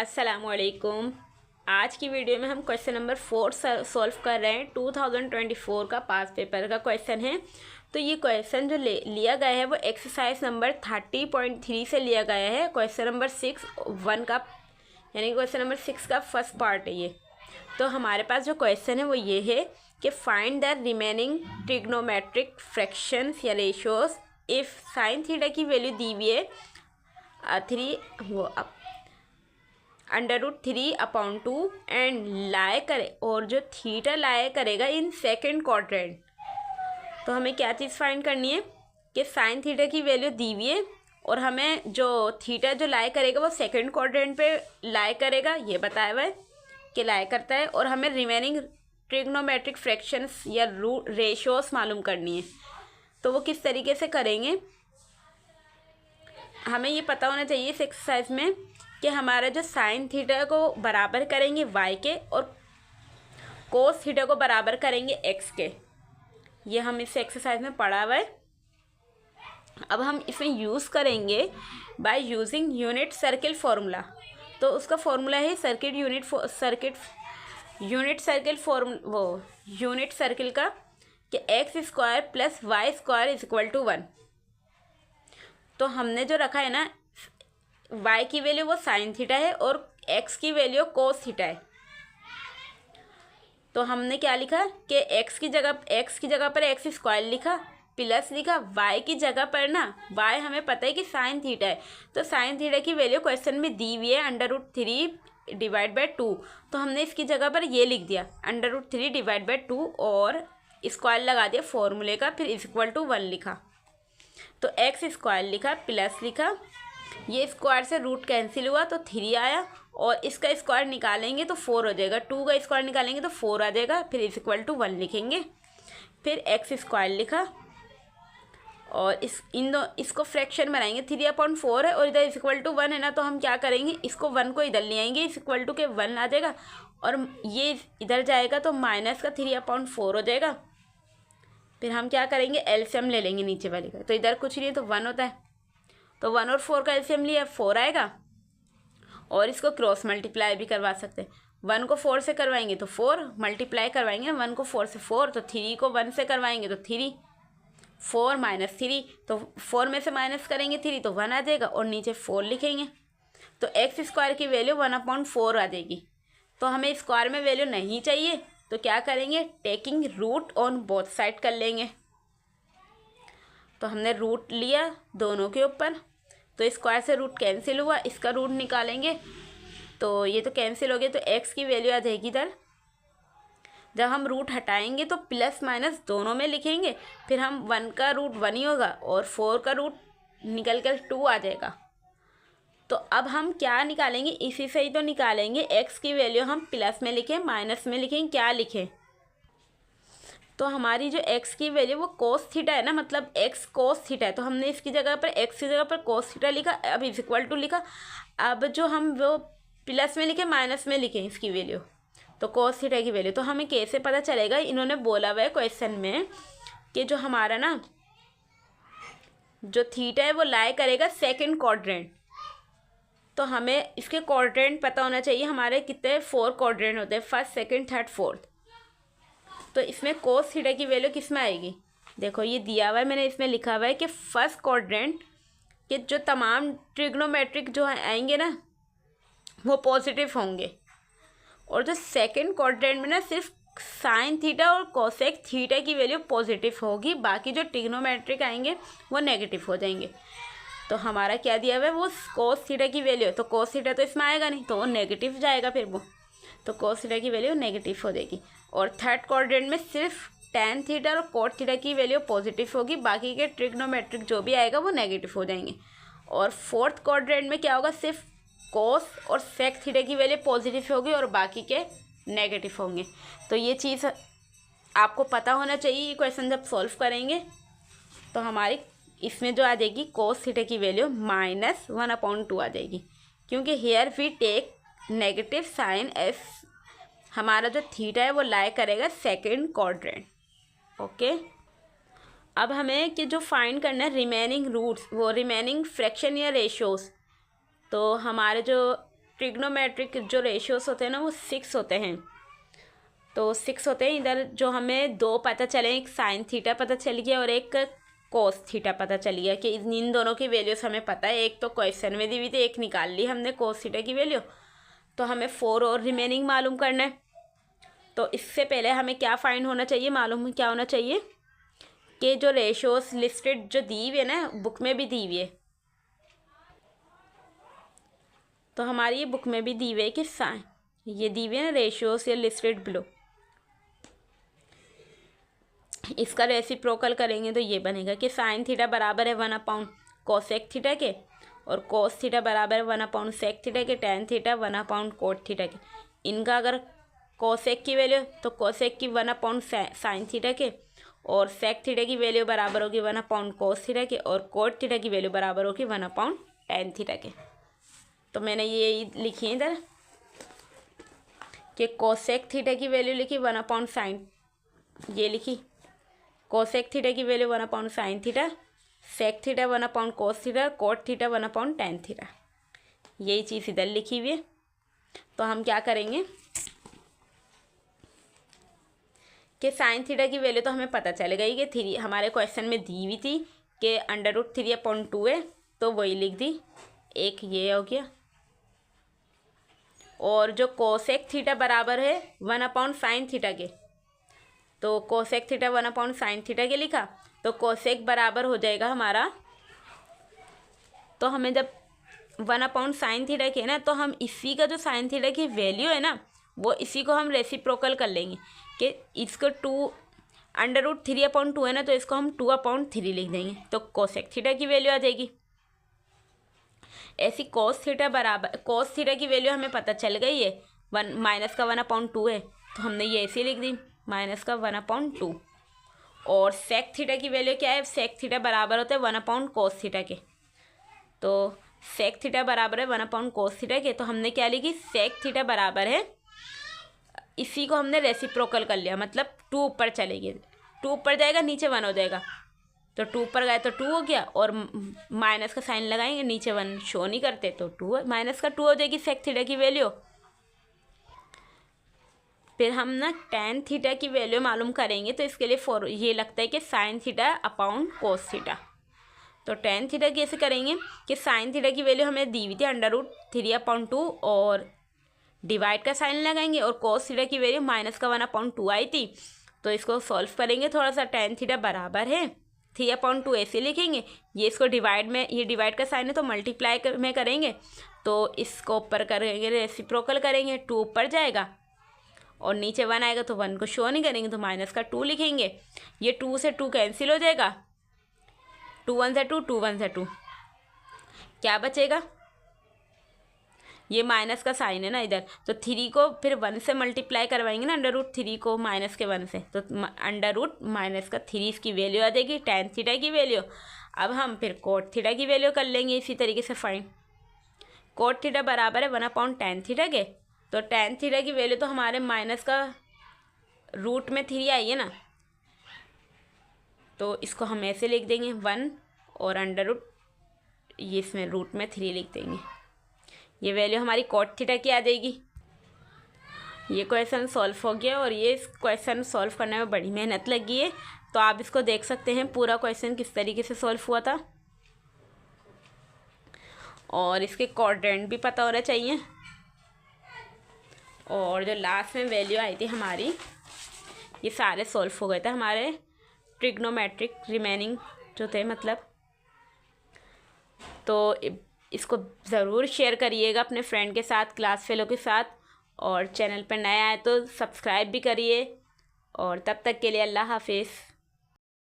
अस्सलामुअलैकुम। आज की वीडियो में हम क्वेश्चन नंबर 4 सॉल्व कर रहे हैं। 2024 का पास पेपर का क्वेश्चन है। तो ये क्वेश्चन जो लिया गया है वो एक्सरसाइज नंबर 30.3 से लिया गया है। क्वेश्चन नंबर 6 का यानी क्वेश्चन नंबर 6 का फर्स्ट पार्ट है ये। तो हमारे पास जो क्वेश्चन है वो ये है कि find the remaining trigonometric fractions या रेशियोज इफ़ साइन थीटा की वैल्यू दी हुई है 3/√3/2 एंड लाए करे और जो थीटा लाए करेगा इन सेकंड क्वाड्रेंट। तो हमें क्या चीज़ फाइंड करनी है कि साइन थीटा की वैल्यू दी हुई है और हमें जो थीटा जो लाए करेगा वो सेकंड क्वाड्रेंट पे लाए करेगा, ये बताया हुआ है कि लाए करता है। और हमें रिमेनिंग ट्रिग्नोमेट्रिक फ्रैक्शंस या रेशियोस मालूम करनी है। तो वो किस तरीके से करेंगे, हमें ये पता होना चाहिए इस एक्सरसाइज में कि हमारा जो साइन थीटा को बराबर करेंगे वाई के और कोस थीटा को बराबर करेंगे एक्स के। ये हम इस एक्सरसाइज में पढ़ा हुआ है। अब हम इसमें यूज़ करेंगे by using unit circle formula. तो उसका फार्मूला है यूनिट सर्किल का कि x² + y² = 1। तो हमने जो रखा है ना, y की वैल्यू वो साइन थीटा है और x की वैल्यू कोस थीटा है। तो हमने क्या लिखा कि x की जगह पर x² लिखा, प्लस लिखा y की जगह पर ना, y हमें पता है कि साइन थीटा है। तो साइन थीटा की वैल्यू क्वेश्चन में दी हुई है √3/2। तो हमने इसकी जगह पर ये लिख दिया √3/2 और स्क्वायर लगा दिया फॉर्मूले का, फिर =1 लिखा। तो x² लिखा, प्लस लिखा, ये स्क्वायर से रूट कैंसिल हुआ तो 3 आया और इसका स्क्वायर निकालेंगे तो 4 हो जाएगा। 2 का स्क्वायर निकालेंगे तो 4 आ जाएगा, फिर =1 लिखेंगे। फिर x² लिखा और इसको फ्रैक्शन बनाएंगे। 3/4 है और इधर =1 है ना, तो हम क्या करेंगे, इसको 1 को इधर ले आएंगे, इक्वल टू के 1 आ जाएगा और ये इधर जाएगा तो माइनस का 3/4 हो जाएगा। फिर हम क्या करेंगे, एलसीएम ले लेंगे नीचे वाले का। तो इधर कुछ नहीं है तो 1 होता है, तो 1 और 4 का एलसीएम लिया 4 आएगा। और इसको क्रॉस मल्टीप्लाई भी करवा सकते हैं। 1 को 4 से करवाएंगे तो 4, मल्टीप्लाई करवाएंगे ना 1 को 4 से 4, तो 3 को 1 से करवाएंगे तो 3, 4 - 3, तो 4 में से माइनस करेंगे 3 तो 1 आ जाएगा और नीचे 4 लिखेंगे। तो x² की वैल्यू 1/4 आ जाएगी। तो हमें स्क्वायर में वैल्यू नहीं चाहिए तो क्या करेंगे, taking root on both side कर लेंगे। तो हमने रूट लिया दोनों के ऊपर, तो स्क्वायर से रूट कैंसिल हुआ, इसका रूट निकालेंगे तो ये तो कैंसिल हो गया, तो x की वैल्यू आ जाएगी इधर। जब हम रूट हटाएंगे तो प्लस माइनस दोनों में लिखेंगे, फिर हम 1 का रूट 1 ही होगा और 4 का रूट निकल कर 2 आ जाएगा। तो अब हम क्या निकालेंगे, इसी से ही तो निकालेंगे। x की वैल्यू हम प्लस में लिखें माइनस में लिखें, क्या लिखें, तो हमारी जो x की वैल्यू वो कोस थीटा है ना, मतलब x कोस थीटा है। तो हमने इसकी जगह पर x की जगह पर कोस थीटा लिखा, अब =2 लिखा। अब जो हम वो प्लस में लिखे माइनस में लिखें इसकी वैल्यू, तो कोस थीटा की वैल्यू। तो हमें कैसे पता चलेगा, इन्होंने बोला हुआ है क्वेश्चन में कि जो हमारा ना जो थीटा है वो लाई करेगा सेकंड क्वाड्रेंट। तो हमें इसके क्वाड्रेंट पता होना चाहिए। हमारे कितने 4 क्वाड्रेंट होते हैं, फर्स्ट, सेकंड, थर्ड, फोर्थ। तो इसमें कोस थीटा की वैल्यू किस में आएगी, देखो ये दिया हुआ है, मैंने इसमें लिखा हुआ है कि फर्स्ट क्वाड्रेंट के जो तमाम ट्रिग्नोमेट्रिक जो आएंगे ना वो पॉजिटिव होंगे, और जो सेकंड क्वाड्रेंट में ना सिर्फ साइन थीटा और कोसेक थीटा की वैल्यू पॉजिटिव होगी, बाकी जो ट्रिग्नोमेट्रिक आएंगे वो नेगेटिव हो जाएंगे। तो हमारा क्या दिया हुआ है, वो कोस थीटा की वैल्यू, तो कोस थीटा तो इसमें आएगा नहीं तो वो नेगेटिव जाएगा, फिर वो तो कोस थीटा की वैल्यू नेगेटिव हो जाएगी। और थर्ड क्वाड्रेंट में सिर्फ टेन थीटा और कोट थीटा की वैल्यू पॉजिटिव होगी, बाकी के ट्रिग्नोमेट्रिक जो भी आएगा वो नेगेटिव हो जाएंगे। और फोर्थ क्वाड्रेंट में क्या होगा, सिर्फ कोस और सेक थीटा की वैल्यू पॉजिटिव होगी और बाकी के नेगेटिव होंगे। तो ये चीज़ आपको पता होना चाहिए। ये क्वेश्चन जब सॉल्व करेंगे तो हमारी इसमें जो आ जाएगी कोस थीटा की वैल्यू -1/2 आ जाएगी, क्योंकि here we take negative sign as, हमारा जो थीटा है वो लाई करेगा सेकंड क्वाड्रेंट। ओके, अब हमें कि जो फाइंड करना है रिमेनिंग रूट्स, वो रिमेनिंग फ्रैक्शन या रेशियोज। तो हमारे जो ट्रिग्नोमेट्रिक जो रेशियोस होते हैं ना वो 6 होते हैं। तो 6 होते हैं। इधर जो हमें 2 पता चले, एक साइन थीटा पता चल गया और एक कोस थीटा पता चल गया कि इन दोनों की वैल्यूज हमें पता है। एक तो क्वेश्चन में दी हुई थी, एक निकाल ली हमने कोस थीटा की वैल्यू। तो हमें 4 और रिमेनिंग मालूम करना है। तो इससे पहले हमें क्या फाइंड होना चाहिए, मालूम क्या होना चाहिए कि जो रेशियोस लिस्टेड जो दी हुई है ना, बुक में भी दी हुई है। तो हमारी ये बुक में भी दी हुई है कि ये दी हुई है ना रेशियोस या लिस्टेड बिलो। इसका रेसिप्रोकल करेंगे तो ये बनेगा कि साइन थीटा बराबर है 1/, कोसेक थीटा के, और कोस थीटा बराबर है 1/, सेक थीटा के, टेन थीटा 1/, कोट थीटा के। इनका अगर कोसेक की वैल्यू तो कोसेक की 1/, साइन थीटा के, और सेक थीटा की वैल्यू बराबर होगी 1/, कोस थीटा के, और कोट थीटा की वैल्यू बराबर होगी 1/, टेन थीटा के। तो मैंने ये लिखी है इधर कि कोसेक थीटा की वैल्यू लिखी 1/, साइन, ये लिखी कोसेक थीटा की value 1/, sine theta, sec theta 1/, cos theta, cot theta 1/, tan theta. यही चीज़ इधर लिखी हुई है। तो हम क्या करेंगे कि साइन थीटा की वैल्यू तो हमें पता चल गई कि 3 हमारे क्वेश्चन में दी हुई थी कि √3/2 है, तो वही लिख दी, एक ये हो गया। और जो कोसेक थीटा बराबर है 1/, साइन थीटा के, तो कोसेक थीटा 1/, साइन थीटा के लिखा। तो कोसेक बराबर हो जाएगा हमारा, तो हमें जब 1/, साइन थीटा के ना, तो हम इसी का जो साइन थीटा की वैल्यू है ना, वो इसी को हम रेसिप्रोकल कर लेंगे कि इसको √3/2 है ना, तो इसको हम 2/3 लिख देंगे। तो कोसेक थीटा की वैल्यू आ जाएगी। ऐसी कोस थीटा की वैल्यू हमें पता चल गई है, -1/2 है, तो हमने ये ऐसे लिख दी, -1/2। और सेक थीटा की वैल्यू क्या है, सेक थीटा बराबर होता है 1/, कोस थीटा के। तो सेक थीटा बराबर है 1/, कोस थीटा के। तो हमने क्या लिखी, सेक थीटा बराबर है, इसी को हमने रेसिप्रोकल कर लिया, मतलब 2 ऊपर चलेगी, 2 ऊपर जाएगा नीचे 1 हो जाएगा। तो 2 ऊपर गए तो 2 हो गया, और माइनस का साइन लगाएंगे, नीचे 1 शो नहीं करते, तो 2 माइनस का 2 हो जाएगी सेक थीटा की वैल्यू। फिर हम ना टेन थीटा की वैल्यू मालूम करेंगे। तो इसके लिए ये लगता है कि sine theta upon cos theta. तो टेन थीटा कैसे करेंगे कि साइन थीटा की वैल्यू हमें दी हुई थी √3/2, और डिवाइड का साइन लगाएंगे, और कोस थीटा की वैल्यू -1/2 आई थी। तो इसको सॉल्व करेंगे थोड़ा सा। टेन थीटा बराबर है 3/2 ऐसे लिखेंगे, ये इसको डिवाइड में, ये डिवाइड का साइन है तो मल्टीप्लाई में करेंगे, तो इसको ऊपर करेंगे, रेसिप्रोकल करेंगे, 2 ऊपर जाएगा और नीचे 1 आएगा, तो 1 को शो नहीं करेंगे, तो -2 लिखेंगे। ये 2 से 2 कैंसिल हो जाएगा, 2 1 से 2, 2 1 से 2, क्या बचेगा, ये माइनस का साइन है ना इधर, तो 3 को फिर 1 से मल्टीप्लाई करवाएंगे ना, √3 को -1 से, तो √-3 इसकी वैल्यू आ जाएगी, टेन थीटा की वैल्यू। अब हम फिर कोट थीटा की वैल्यू कर लेंगे इसी तरीके से फाइंड। कोट थीटा बराबर है 1/, टेन थीटा के। तो टेन थीटा की वैल्यू तो हमारे माइनस का रूट में 3 आई है ना, तो इसको हम ऐसे लिख देंगे 1 और ये इसमें रूट में 3 लिख देंगे। ये वैल्यू हमारी कोट थीटा की आ जाएगी। ये क्वेश्चन सॉल्व हो गया, और ये क्वेश्चन सॉल्व करने में बड़ी मेहनत लगी है, तो आप इसको देख सकते हैं पूरा क्वेश्चन किस तरीके से सॉल्व हुआ था, और इसके क्वाड्रेंट भी पता होना चाहिए। और जो लास्ट में वैल्यू आई थी हमारी, ये सारे सॉल्व हो गए थे हमारे ट्रिग्नोमेट्रिक रिमेनिंग जो थे, मतलब। तो इसको ज़रूर शेयर करिएगा अपने फ्रेंड के साथ, क्लास फेलो के साथ, और चैनल पर नया आए तो सब्सक्राइब भी करिए। और तब तक के लिए अल्लाह हाफिज़।